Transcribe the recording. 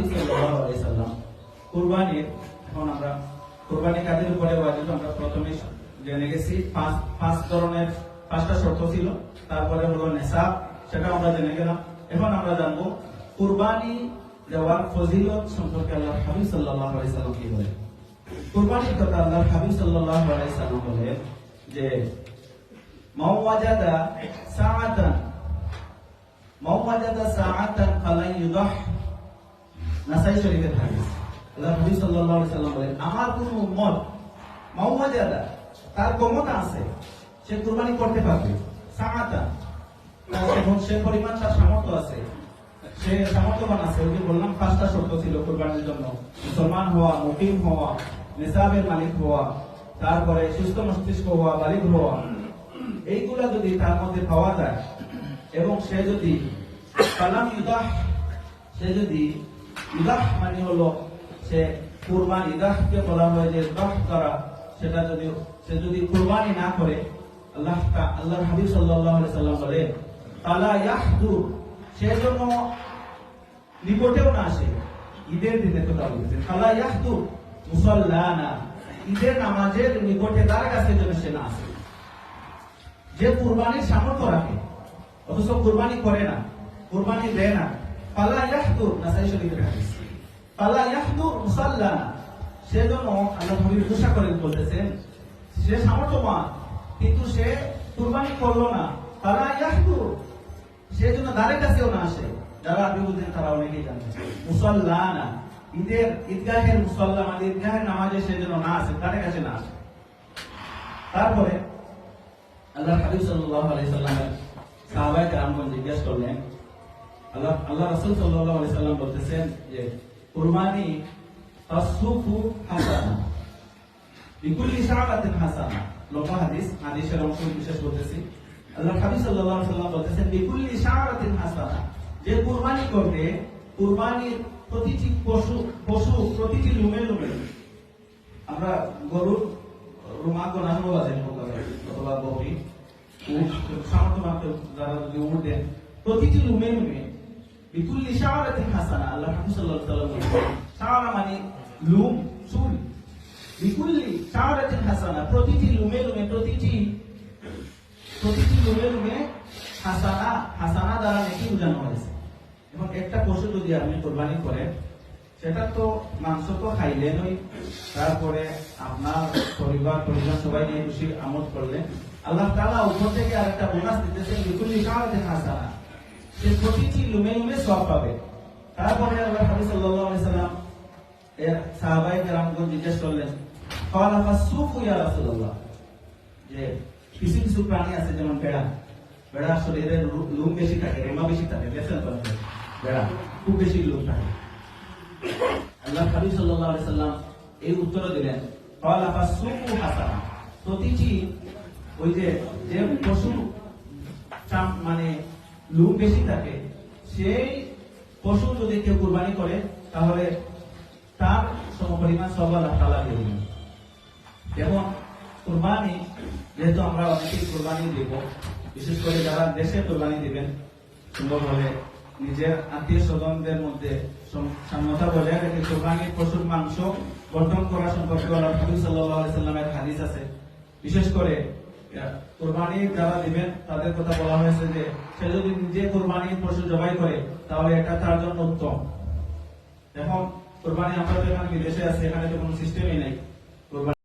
হাবিব সাল্লাল্লাহু আলাইহি ওয়াসাল্লাম কুরবানির, এখন আমরা কুরবানি কাদের উপরে ওয়াজিব আমরা প্রথমে জেনে গেছি। পাঁচ ধরনের 5টা শর্ত ছিল, তারপরে হলো নিসাব, সেটা আমরা জেনে গেলাম। এখন আমরা জানবো কুরবানি দেওয়ার ফজিলত সম্পর্কে আল্লাহর হাবিব সাল্লাল্লাহু আলাইহি ওয়াসাল্লাম কি বলেন। কুরবানির কথা আল্লাহর হাবিব সাল্লাল্লাহু আলাইহি ওয়াসাল্লাম বলেন যে মান ওয়াজাদা সাআতান ফালাই ইউদাহ, নাসাই শরীফের হাদিস। আল্লাহর হাবিব সাল্লাল্লাহু আলাইহি ওয়াসাল্লাম বলেন আমার কোন উম্মত মান ওয়াজাদা, তার ক্ষমতা আছে, সে কুরবানি করতে পারবে, সাআতান সে পরিমাণ তার সামর্থ্য আছে, সে সামর্থ্যবান আছে। ওই যে বললাম 5টা শর্ত ছিল কুরবানির জন্য, মুসলমান হওয়া, মুকিম হওয়া, নিসাবের মালিক হওয়া, তারপরে সুস্থ মস্তিষ্ক হওয়া, বালিগ হওয়া। এইগুলা যদি তার মধ্যে পাওয়া যায় এবং সে যদি ফালাম ইউদাহ, সে যদি ইউদাহ মানে হলো সে কুরবানি, ইউদাহকে বলা হয় যে ইউদাহ করা, সেটা যদি সে যদি কুরবানি না করে, আল্লাহর হাবিব সাল্লাল্লাহু আলাইহি ওয়াসাল্লাম বলেন ফালা ইয়াহদু, সে যেন নিকটেও না আসে। ঈদের দিনে কথা বলছে, ফালা ইয়াহদু মুসাল্লানা, ঈদের নামাজের নিকটে তার কাছে যেন সে না আসে। যে কুরবানির সামর্থ্য রাখে অথচ কুরবানি করে না, কুরবানি দেয় না, ফালা ইয়াহদু, নাসাই শরীফের হাদিস, ফালা ইয়াহদু মুসাল্লানা, সে যেন আল্লাহর হাবিব ঘোষণা করে বলতেছেন সে সামর্থ্যবান কিন্তু সে কুরবানি করলো না, ফালা ইয়াহদু, সে যেন দ্বারের কাছেও না আসে। যারা আরবি বুঝেন তারা অনেকেই জানেন মুসাল্লানা, ঈদগাহের মুসাল্লা মানে ঈদগাহের নামাজে সে যেন না আসে, দ্বারের কাছে না আসে। তারপরে আল্লাহর হাবিব সাল্লাল্লাহু আলাইহি ওয়াসাল্লামের সাহাবায়ে কেরামগণ জিজ্ঞাসা করলেন, আল্লাহ রাসূল সাল্লাল্লাহু আলাইহি ওয়াসাল্লাম বলতেছেন যে কুরবানি তাসফু হাসানা বিকুল্লি শাআতিন হাসানা, লম্বা হাদিস, হাদিসের অংশ বিশেষ বলতেছি। আল্লাহর হাবিব সাল্লাল্লাহু আলাইহি ওয়াসাল্লাম বলতেছেন বিকুল্লি শাআতিন হাসানা, যে কুরবানি করবে, কুরবানির প্রতিটি পশু প্রতিটি লুমে লুমে, আমরা গরুর রুমা গোনানো বাজে অথবা বকরি, সামর্থ্য মাত্র যারা যদি উঠ দেন, প্রতিটি লুমে লুমে বিকুল্লি শাআতিন হাসানা, আল্লাহ হাবিব সাল্লাল্লাহু আলাইহি ওয়াসাল্লাম বলেন শাআরা মানে লুম, চুল, বিকুল্লি শাআতিন হাসানা, প্রতিটি লুমে লুমে, প্রতিটি লুমে লুমে হাসানা, হাসানা দ্বারা নেকি বোঝানো হয়েছে। এবং একটা পশু যদি আপনি কোরবানি করেন, সেটা তো মাংস তো খাইলেনই, তারপরে আপনার পরিবার সবাই নিয়ে খুশি আমোদ করলেন, আল্লাহ তাআলা উপর থেকে আরেকটা বোনাস দিতেছেন বিকুল্লি শাআতিন হাসানা, সে প্রতিটি লুমে লুমে সওয়াব পাবে। তারপরে আল্লাহর হাবিব সাল্লাল্লাহু আলাইহি ওয়াসাল্লাম এর সাহাবায়ে কেরামগণ জিজ্ঞেস করলেন ক্বালা ফাসুফু ইয়া রাসূলুল্লাহ, যে কিছু কিছু প্রাণী আছে যেমন বেড়া শরীরে লুম বেশি থাকে, রেমা বেশি থাকে, বেড়া খুব বেশি লুম থাকে। আল্লাহর হাবিব সাল্লাল্লাহু আলাইহি ওয়াসাল্লাম এই উত্তর দিলেন ক্বালা ফাসুফু হাসানা, প্রতিটি ওই যে পশু মানে লুম বেশি থাকে, সেই পশু যদি কেউ কুরবানি করে তাহলে তার সমপরিমাণ সওয়াব আল্লাহ তাআলা দিয়ে দিবেন। যেমন কুরবানি, যেহেতু আমরা অনেকেই কুরবানি দেব, বিশেষ করে যারা দেশে কুরবানি দিবেন, সুন্দরভাবে নিজের আত্মীয় স্বজনদের মধ্যে সাম্যতা বজায় রেখে কুরবানির পশুর মাংস বর্ধন করা সম্পর্কে আল্লাহর হাবিব সাল্লাল্লাহু আলাইহি ওয়াসাল্লামের হাদিস আছে। বিশেষ করে কুরবানি যারা দিবেন তাদের কথা বলা হয়েছে যে সে যদি নিজে কুরবানির পশু জবাই করে তাহলে এটা তার জন্য উত্তম। এখন কুরবানি আমরা যেখানে বিদেশে আছে, এখানে তো কোনো সিস্টেমই নাই।